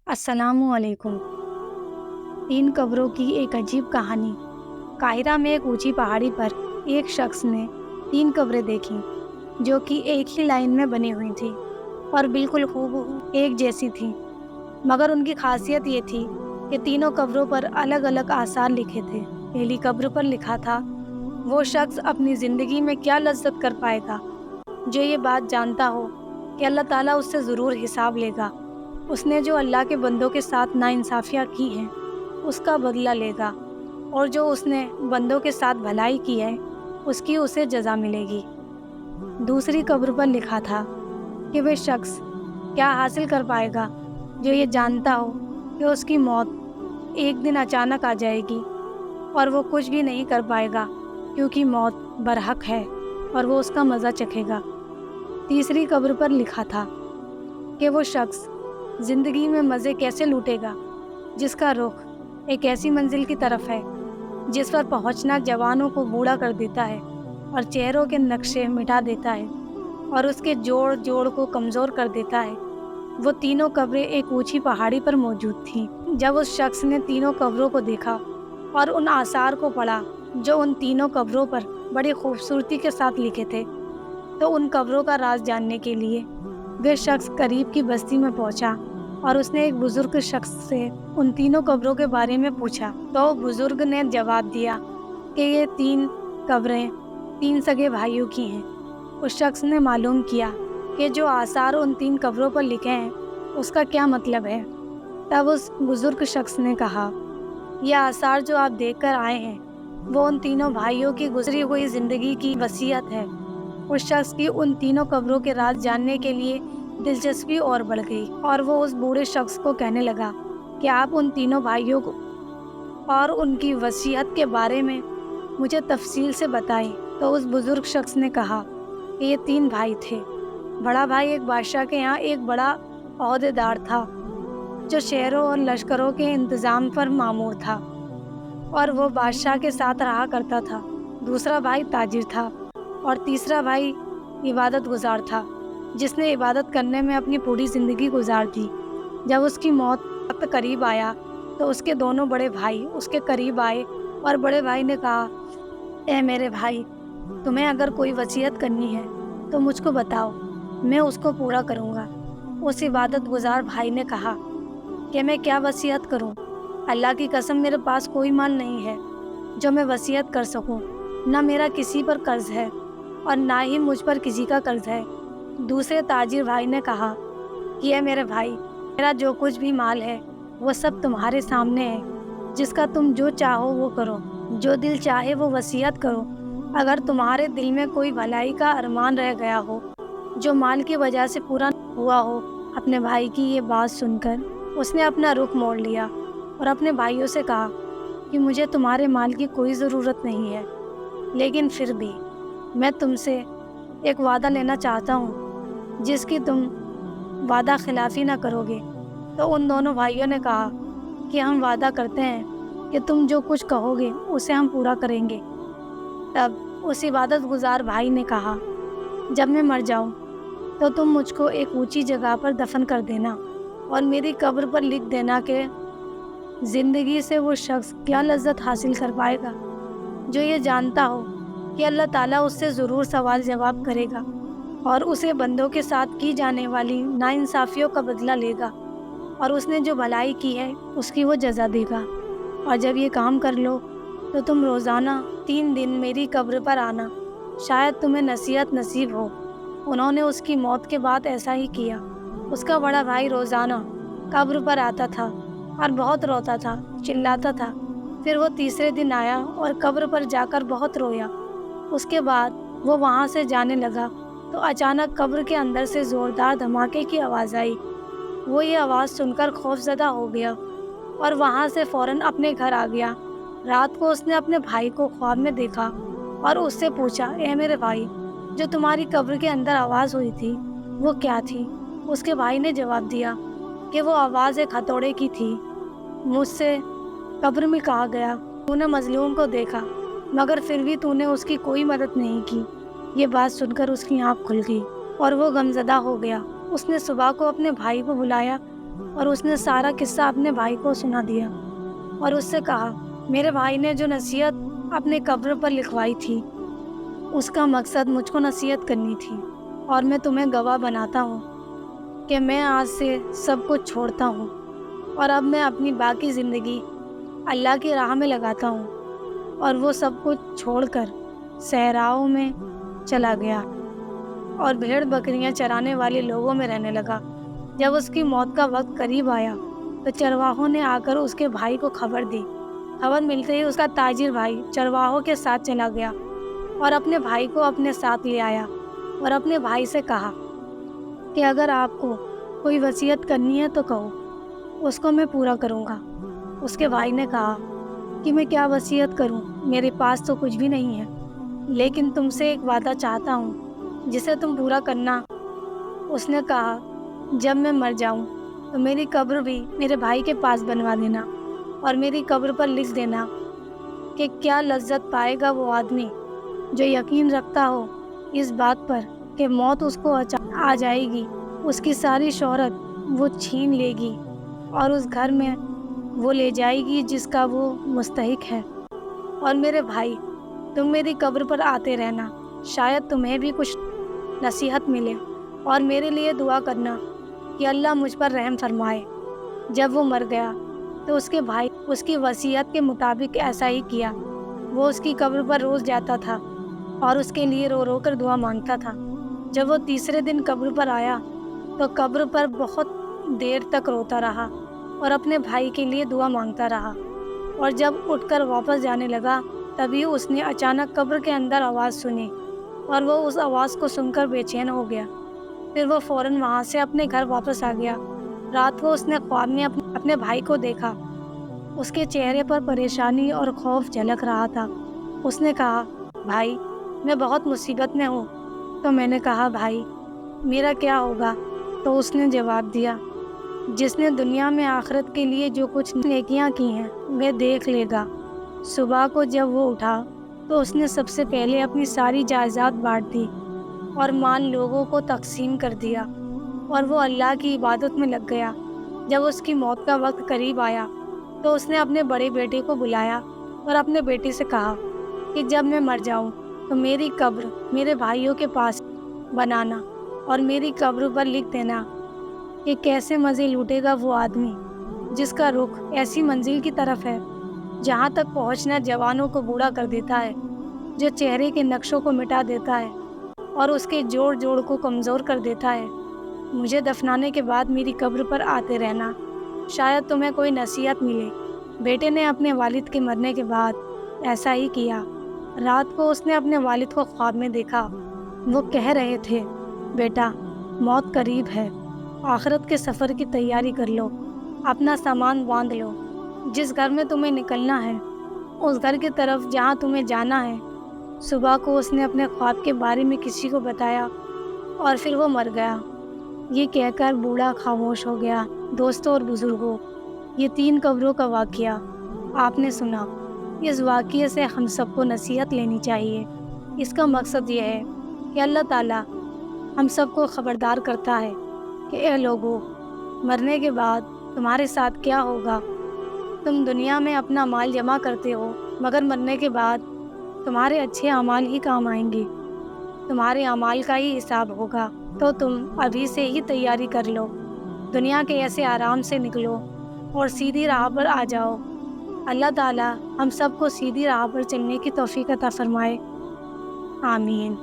अस्सलामु अलैकुम। 3 कब्रों की एक अजीब कहानी। काहिरा में एक ऊंची पहाड़ी पर एक शख्स ने 3 कब्रें देखीं जो कि एक ही लाइन में बनी हुई थी और बिल्कुल हूबहू एक जैसी थीं। मगर उनकी खासियत ये थी कि तीनों कब्रों पर अलग अलग आसार लिखे थे। पहली कब्र पर लिखा था, वो शख्स अपनी ज़िंदगी में क्या लज्जत कर पाएगा जो ये बात जानता हो कि अल्लाह ताला उससे ज़रूर हिसाब लेगा। उसने जो अल्लाह के बंदों के साथ नाइंसाफ़ियाँ की हैं उसका बदला लेगा, और जो उसने बंदों के साथ भलाई की है उसकी उसे जज़ा मिलेगी। दूसरी कब्र पर लिखा था कि वह शख्स क्या हासिल कर पाएगा जो ये जानता हो कि उसकी मौत एक दिन अचानक आ जाएगी और वो कुछ भी नहीं कर पाएगा क्योंकि मौत बरहक है और वो उसका मज़ा चखेगा। तीसरी कब्र पर लिखा था कि वो शख्स ज़िंदगी में मज़े कैसे लूटेगा जिसका रुख एक ऐसी मंजिल की तरफ है जिस पर पहुंचना जवानों को बूढ़ा कर देता है और चेहरों के नक्शे मिटा देता है और उसके जोड़ जोड़ को कमज़ोर कर देता है। वो तीनों कब्रें एक ऊंची पहाड़ी पर मौजूद थीं। जब उस शख्स ने तीनों कब्रों को देखा और उन आसार को पढ़ा जो उन तीनों कब्रों पर बड़ी खूबसूरती के साथ लिखे थे, तो उन कब्रों का राज जानने के लिए वह शख्स करीब की बस्ती में पहुंचा और उसने एक बुजुर्ग शख्स से उन तीनों कब्रों के बारे में पूछा। तो बुजुर्ग ने जवाब दिया कि ये 3 कब्रें 3 सगे भाइयों की हैं। उस शख्स ने मालूम किया कि जो आसार उन 3 कब्रों पर लिखे हैं उसका क्या मतलब है। तब उस बुजुर्ग शख्स ने कहा, यह आसार जो आप देख कर आए हैं वो उन तीनों भाइयों की गुजरी हुई ज़िंदगी की वसीयत है। उस शख्स की उन तीनों कब्रों के राज जानने के लिए दिलचस्पी और बढ़ गई और वो उस बूढ़े शख्स को कहने लगा कि आप उन तीनों भाइयों को और उनकी वसीयत के बारे में मुझे तफसील से बताएं। तो उस बुजुर्ग शख्स ने कहा कि ये 3 भाई थे। बड़ा भाई एक बादशाह के यहाँ एक बड़ा ओहदेदार था जो शहरों और लश्करों के इंतज़ाम पर मामूर था और वो बादशाह के साथ रहा करता था। दूसरा भाई ताजिर था और तीसरा भाई इबादत गुजार था जिसने इबादत करने में अपनी पूरी ज़िंदगी गुजार दी। जब उसकी मौत वक्त करीब आया तो उसके दोनों बड़े भाई उसके करीब आए और बड़े भाई ने कहा, ए मेरे भाई, तुम्हें अगर कोई वसीयत करनी है तो मुझको बताओ, मैं उसको पूरा करूँगा। उस इबादत गुजार भाई ने कहा कि मैं क्या वसीयत करूँ, अल्लाह की कसम मेरे पास कोई माल नहीं है जो मैं वसीयत कर सकूँ, न मेरा किसी पर कर्ज है और ना ही मुझ पर किसी का कर्ज है। दूसरे ताजिर भाई ने कहा कि ये मेरे भाई, मेरा जो कुछ भी माल है वो सब तुम्हारे सामने है, जिसका तुम जो चाहो वो करो, जो दिल चाहे वो वसीयत करो। अगर तुम्हारे दिल में कोई भलाई का अरमान रह गया हो जो माल की वजह से पूरा हुआ हो। अपने भाई की ये बात सुनकर उसने अपना रुख मोड़ लिया और अपने भाइयों से कहा कि मुझे तुम्हारे माल की कोई ज़रूरत नहीं है, लेकिन फिर भी मैं तुमसे एक वादा लेना चाहता हूँ जिसकी तुम वादा खिलाफ़ी ना करोगे। तो उन दोनों भाइयों ने कहा कि हम वादा करते हैं कि तुम जो कुछ कहोगे उसे हम पूरा करेंगे। तब उस इबादत गुजार भाई ने कहा, जब मैं मर जाऊं तो तुम मुझको एक ऊंची जगह पर दफन कर देना और मेरी कब्र पर लिख देना कि ज़िंदगी से वो शख्स क्या लज्जत हासिल कर पाएगा जो ये जानता हो कि अल्लाह ताला उससे ज़रूर सवाल जवाब करेगा और उसे बंदों के साथ की जाने वाली नाइंसाफ़ियों का बदला लेगा और उसने जो भलाई की है उसकी वो जज़ा देगा। और जब ये काम कर लो तो तुम रोज़ाना 3 दिन मेरी कब्र पर आना, शायद तुम्हें नसीहत नसीब हो। उन्होंने उसकी मौत के बाद ऐसा ही किया। उसका बड़ा भाई रोज़ाना कब्र पर आता था और बहुत रोता था, चिल्लाता था। फिर वो तीसरे दिन आया और कब्र पर जाकर बहुत रोया। उसके बाद वो वहाँ से जाने लगा तो अचानक कब्र के अंदर से ज़ोरदार धमाके की आवाज़ आई। वो ये आवाज़ सुनकर खौफज़दा हो गया और वहाँ से फ़ौरन अपने घर आ गया। रात को उसने अपने भाई को ख्वाब में देखा और उससे पूछा, ए मेरे भाई, जो तुम्हारी कब्र के अंदर आवाज़ हुई थी वो क्या थी? उसके भाई ने जवाब दिया कि वो आवाज़ एक हथौड़े की थी। मुझसे कब्र में कहा गया, तूने मज़लूम को देखा मगर फिर भी तूने उसकी कोई मदद नहीं की। ये बात सुनकर उसकी आँख खुल गई और वो गमज़दा हो गया। उसने सुबह को अपने भाई को बुलाया اور اس نے سارا قصہ اپنے بھائی کو سنا دیا اور اس سے کہا، میرے بھائی نے جو نصیحت اپنے قبر پر لکھوائی تھی اس کا مقصد مجھ کو نصیحت کرنی تھی، اور میں تمہیں گواہ بناتا ہوں کہ میں آج سے سب کچھ چھوڑتا ہوں اور اب میں اپنی باقی زندگی اللہ کی راہ میں لگاتا ہوں۔ اور وہ سب کچھ چھوڑ کر صحراؤں میں چلا گیا اور بھیڑ بکریاں چرانے والے لوگوں میں رہنے لگا۔ جب اس کی موت کا وقت قریب آیا تو چرواہوں نے آ کر اس کے بھائی کو خبر دی۔ خبر ملتے ہی اس کا تاجر بھائی چرواہوں کے ساتھ چلا گیا اور اپنے بھائی کو اپنے ساتھ لے آیا اور اپنے بھائی سے کہا کہ اگر آپ کو کوئی وصیت کرنی ہے تو کہو، اس کو میں پورا کروں گا۔ اس کے بھائی نے کہا کہ میں کیا وصیت کروں، میرے پاس تو کچھ بھی نہیں ہے، لیکن تم سے ایک وعدہ چاہتا ہوں جسے تم پورا کرنا۔ اس نے کہا، جب میں مر جاؤں تو میری قبر بھی میرے بھائی کے پاس بنوا دینا اور میری قبر پر لکھ دینا کہ کیا لذت پائے گا وہ آدمی جو یقین رکھتا ہو اس بات پر کہ موت اس کو اچانک آ جائے گی، اس کی ساری شہرت وہ چھین لے گی اور اس گھر میں وہ لے جائے گی جس کا وہ مستحق ہے۔ اور میرے بھائی، تم میری قبر پر آتے رہنا، شاید تمہیں بھی کچھ نصیحت ملے، اور میرے لیے دعا کرنا کہ اللہ مجھ پر رحم فرمائے۔ جب وہ مر گیا تو اس کے بھائی اس کی وصیت کے مطابق ایسا ہی کیا۔ وہ اس کی قبر پر روز جاتا تھا اور اس کے لیے رو رو کر دعا مانگتا تھا۔ جب وہ تیسرے دن قبر پر آیا تو قبر پر بہت دیر تک روتا رہا اور اپنے بھائی کے لیے دعا مانگتا رہا، اور جب اٹھ کر واپس جانے لگا تبھی اس نے اچانک قبر کے اندر آواز سنی اور وہ اس آواز کو سن کر بے چین ہو گیا۔ پھر وہ فوراً وہاں سے اپنے گھر واپس آ گیا۔ رات کو اس نے خواب میں اپنے بھائی کو دیکھا۔ اس کے چہرے پر پریشانی اور خوف جھلک رہا تھا۔ اس نے کہا، بھائی، میں بہت مصیبت میں ہوں۔ تو میں نے کہا، بھائی، میرا کیا ہوگا؟ تو اس نے جواب دیا، جس نے دنیا میں آخرت کے لیے جو کچھ نیکیاں کی ہیں وہ دیکھ لے گا۔ صبح کو جب وہ اٹھا تو اس نے سب سے پہلے اپنی ساری جائیداد بانٹ دی اور مال لوگوں کو تقسیم کر دیا، اور وہ اللہ کی عبادت میں لگ گیا۔ جب اس کی موت کا وقت قریب آیا تو اس نے اپنے بڑے بیٹے کو بلایا اور اپنے بیٹے سے کہا کہ جب میں مر جاؤں تو میری قبر میرے بھائیوں کے پاس بنانا اور میری قبر پر لکھ دینا کہ کیسے مزے لوٹے گا وہ آدمی جس کا رخ ایسی منزل کی طرف ہے جہاں تک پہنچنا جوانوں کو بوڑھا کر دیتا ہے، جو چہرے کے نقشوں کو مٹا دیتا ہے اور اس کے جوڑ جوڑ کو کمزور کر دیتا ہے۔ مجھے دفنانے کے بعد میری قبر پر آتے رہنا، شاید تمہیں کوئی نصیحت ملے۔ بیٹے نے اپنے والد کے مرنے کے بعد ایسا ہی کیا۔ رات کو اس نے اپنے والد کو خواب میں دیکھا۔ وہ کہہ رہے تھے، بیٹا، موت قریب ہے، آخرت کے سفر کی تیاری کر لو، اپنا سامان باندھ لو، جس گھر میں تمہیں نکلنا ہے اس گھر کی طرف جہاں تمہیں جانا ہے۔ صبح کو اس نے اپنے خواب کے بارے میں کسی کو بتایا اور پھر وہ مر گیا۔ یہ کہہ کر بوڑھا خاموش ہو گیا۔ دوستوں اور بزرگوں، یہ 3 قبروں کا واقعہ آپ نے سنا۔ اس واقعے سے ہم سب کو نصیحت لینی چاہیے۔ اس کا مقصد یہ ہے کہ اللہ تعالیٰ ہم سب کو خبردار کرتا ہے کہ اے لوگو، مرنے کے بعد تمہارے ساتھ کیا ہوگا؟ تم دنیا میں اپنا مال جمع کرتے ہو، مگر مرنے کے بعد تمہارے اچھے اعمال ہی کام آئیں گے، تمہارے اعمال کا ہی حساب ہوگا۔ تو تم ابھی سے ہی تیاری کر لو، دنیا کے ایسے آرام سے نکلو اور سیدھی راہ پر آ جاؤ۔ اللہ تعالیٰ ہم سب کو سیدھی راہ پر چلنے کی توفیق عطا فرمائے، آمین۔